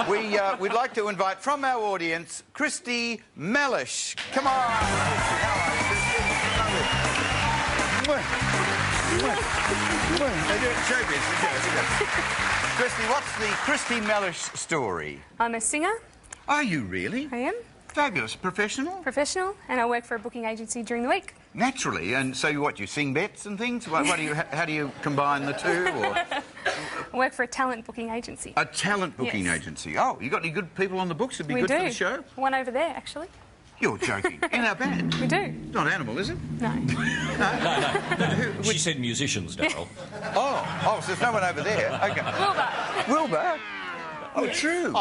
We'd like to invite from our audience, Christy Mellish. Come on. They do it in showbiz. Christy, what's the Christy Mellish story? I'm a singer. Are you really? I am. Fabulous. Professional? Professional, and I work for a booking agency during the week. Naturally. And so what, you sing bets and things? How do you combine the two? Or? I work for a talent booking agency. A talent booking agency. Oh, you got any good people on the books that'd be good for the show? One over there, actually. You're joking. In our band? We do. Not Animal, is it? No. No. She said musicians, Daryl. Oh, so there's no one over there. OK. Wilbur? Oh, true.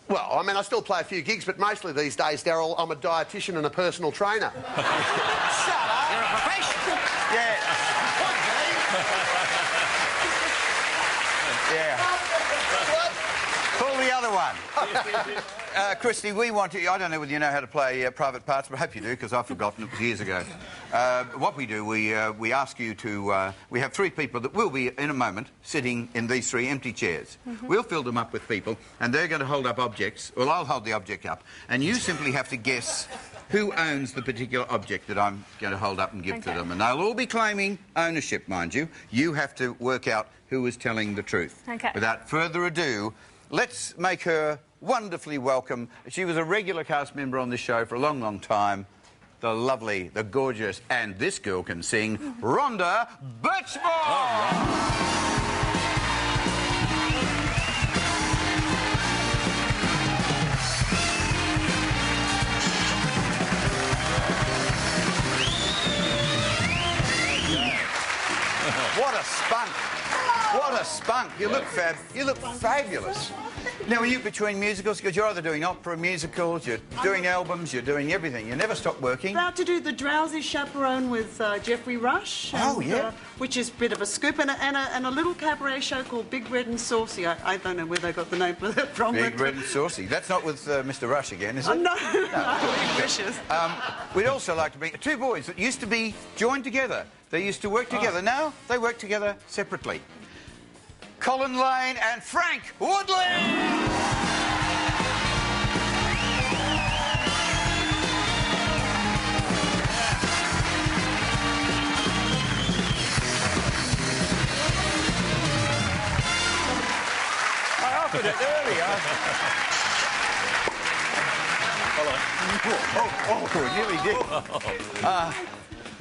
Well, I mean, I still play a few gigs, but mostly these days, Daryl, I'm a dietitian and a personal trainer. Shut up! You're a professional. Yeah. Pull the other one. Christy, we want to... I don't know whether you know how to play private parts, but I hope you do, because I've forgotten. It was years ago. What we do, we ask you to... we have three people that will be, in a moment, sitting in these three empty chairs. We'll fill them up with people, and they're going to hold up objects. Well, I'll hold the object up, and you simply have to guess who owns the particular object that I'm going to hold up and give to them. And they'll all be claiming ownership, mind you. You have to work out who is telling the truth. OK. Without further ado, let's make her wonderfully welcome. She was a regular cast member on this show for a long, long time. The lovely, the gorgeous, and this girl can sing, Rhonda Birchmore! What a spunk. What a spunk. You look fabulous. Now, are you between musicals? Because you're either doing opera musicals, you're doing albums, you're doing everything. You never stop working. About to do The Drowsy Chaperone with Jeffrey Rush. And, which is a bit of a scoop. And a little cabaret show called Big Red and Saucy. I don't know where they got the name for that from. Big Red and Saucy. That's not with Mr. Rush again, is it? No. Vicious. We'd also like to bring two boys that used to be joined together. They used to work together. Now they work together separately. Colin and Frank Woodley! I offered it earlier. Hello. Oh, it nearly did.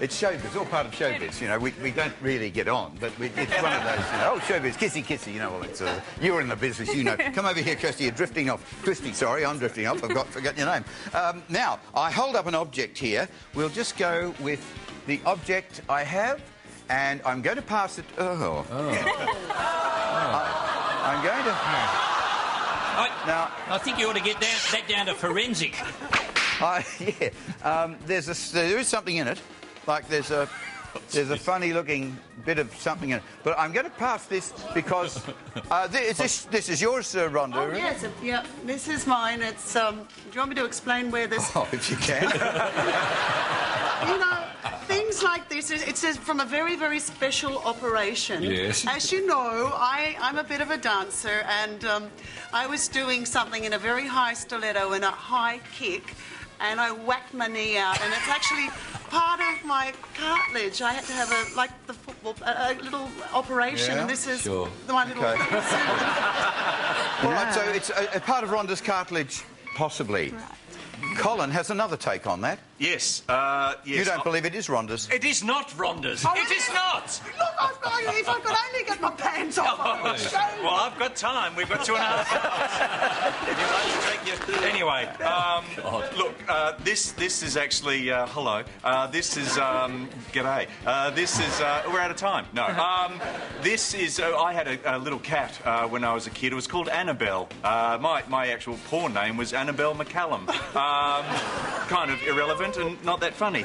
It's showbiz. It's all part of showbiz, you know. We don't really get on, but it's one of those, you know, oh, showbiz, kissy, kissy, you know. Well, it's you're in the business, you know. Come over here, Kirsty. You're drifting off. Christy, sorry, I'm drifting off. I've forgotten your name. Now, I hold up an object here. We'll just go with the object I have, and I'm going to pass it. I'm going to. Now, I think you ought to get that down to forensic. There is something in it. Like there's a funny-looking bit of something in it. But I'm going to pass this because this is yours, Rhonda. Oh yes, yeah. This is mine. It's. Do you want me to explain where this? Oh, if you can. You know, things like this. It's from a very, very special operation. Yes. As you know, I'm a bit of a dancer, and I was doing something in a very high stiletto and a high kick, and I whacked my knee out, and it's actually part of my cartilage. I had to have a little operation, and this is the one little. Okay. All right, so it's a part of Rhonda's cartilage, possibly. Right. Colin has another take on that. Yes, yes. You don't believe it is Rhonda's? It is not Rhonda's. Oh, it is not! Look, if I could only get my pants off, I would show you. Well, I've got time. We've got 2.5 hours. Anyway, look, this is actually... hello. This is... g'day. This is... we're out of time. No. This is... I had a little cat when I was a kid. It was called Annabelle. My actual porn name was Annabelle McCallum. Kind of irrelevant and not that funny.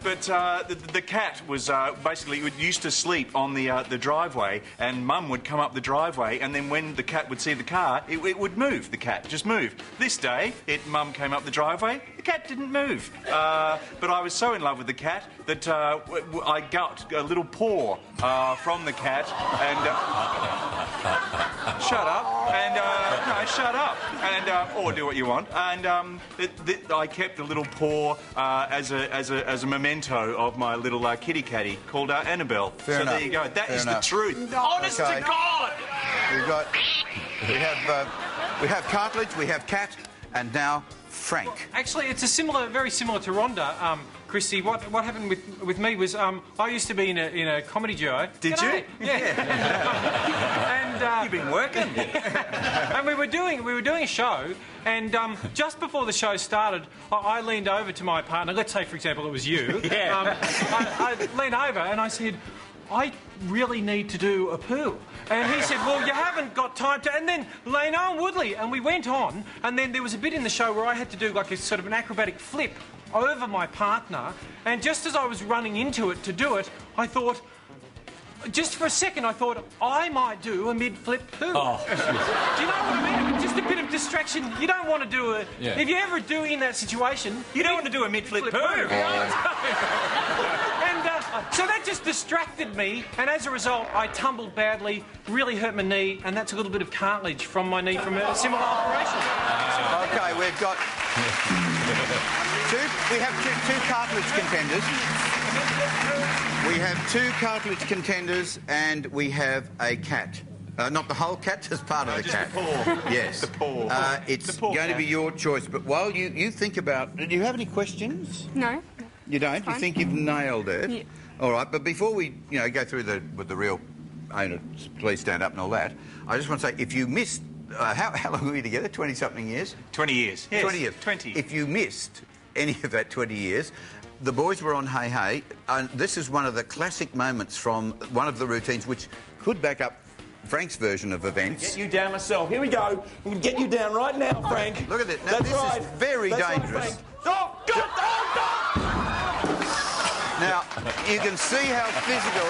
But the cat was basically... It used to sleep on the driveway, and Mum would come up the driveway, and then when the cat would see the car, it would move. The cat just moved. This day, Mum came up the driveway, the cat didn't move. But I was so in love with the cat that I got a little paw from the cat and... shut up. And, no, shut up. And, or do what you want. And I kept a little paw as a memento of my little kitty catty called Annabelle. Fair enough. There you go. That Fair is enough. the truth. Honest to God! We have Cartledge, we have Cat, and now Frank. Actually, it's very similar to Rhonda. Christy, what happened with me was I used to be in a comedy duo. Did you? Yeah. And You've been working. and we were doing a show, and just before the show started, I leaned over to my partner. Let's say, for example, it was you. Yeah. I leaned over and I said, I really need to do a poo. And he said, well, you haven't got time to... And then Lano and Woodley. And we went on, and then there was a bit in the show where I had to do like a sort of an acrobatic flip over my partner. And just as I was running into it to do it, I thought... Just for a second, I thought, I might do a mid-flip poo. Oh. Do you know what I mean? Just a bit of distraction. You don't want to do it. Yeah. If you ever do in that situation... You don't want to do a mid-flip poo. So that just distracted me, and as a result, I tumbled badly, really hurt my knee, and that's a little bit of cartilage from my knee from a similar operation. OK, we've got... We have two cartilage contenders. We have two cartilage contenders, and we have a cat. Not the whole cat, just part of the cat. The paw. Yes. The paw. It's going to be your choice, but while you think about... Do you have any questions? No. You don't? You think you've nailed it? Yeah. All right, but before we, go through with the real owner, please stand up and all that, I just want to say, if you missed... how long were we together? 20-something years? 20 years. Yes. 20 years. 20. If you missed any of that 20 years, the boys were on Hey Hey, and this is one of the classic moments from one of the routines which could back up Frank's version of events. Get you down myself. Here we go. I'm going to get you down right now, Frank. Look at it. Now, That's this right. is very That's dangerous. Right, oh, God! Oh, God! Now, you can see how physical...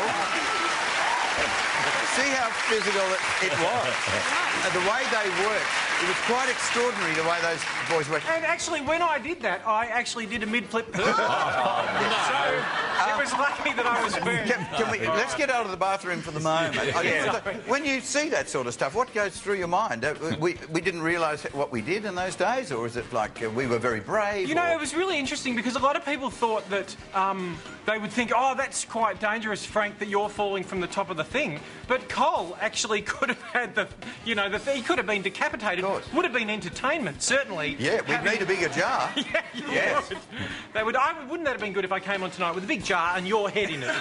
it was. And the way they worked, it was quite extraordinary the way those boys worked. And actually, when I did that, I actually did a mid-flip poo. So it was lucky that I was burned. Let's get out of the bathroom for the moment. When you see that sort of stuff, what goes through your mind? We didn't realise what we did in those days, or is it like we were very brave? You know, it was really interesting because a lot of people thought that they would think, oh, that's quite dangerous, Frank, that you're falling from the top of the thing. But Cole actually could have had he could have been decapitated. Would have been entertainment, certainly. Yeah, we'd need a bigger jar. Yeah, yes. Wouldn't that have been good if I came on tonight with a big jar and your head in it?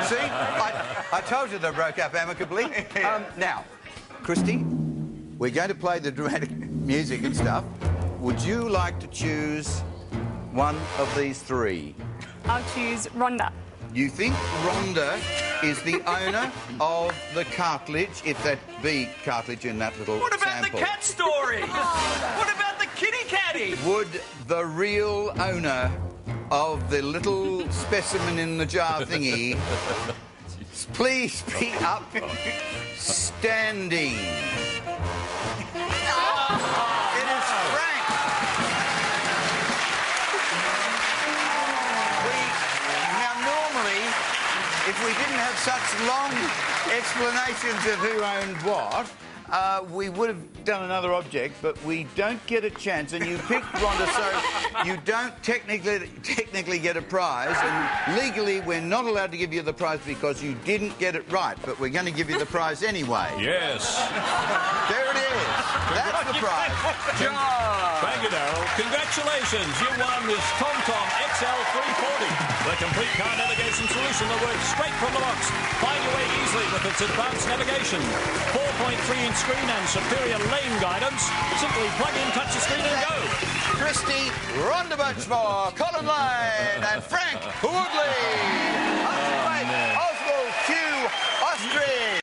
See, I told you they broke up amicably. Now, Christy, we're going to play the dramatic music and stuff. Would you like to choose one of these three? I'll choose Rhonda. You think Rhonda is the owner of the cartilage, if that be cartilage in that little What about sample? the cat story? What about the kitty catty? Would the real owner of the little specimen in the jar thingy please be up standing? It is Frank. Now, normally, if we didn't have such long explanations of who owned what, we would have done another object, but we don't get a chance. And you picked Rhonda, so you don't technically get a prize. And legally, we're not allowed to give you the prize because you didn't get it right. But we're going to give you the prize anyway. Yes. There it is. That's the prize. Thank you, Darryl. Congratulations. You won this TomTom XL340, the complete car navigation solution that works straight from the box. Find your way easily with its advanced navigation, 4.3-inch screen and superior lane guidance. Simply plug in, touch the screen and go. Christy, Rhonda Birchmore, Colin and Frank Woodley. Oswald Q. Ostrich.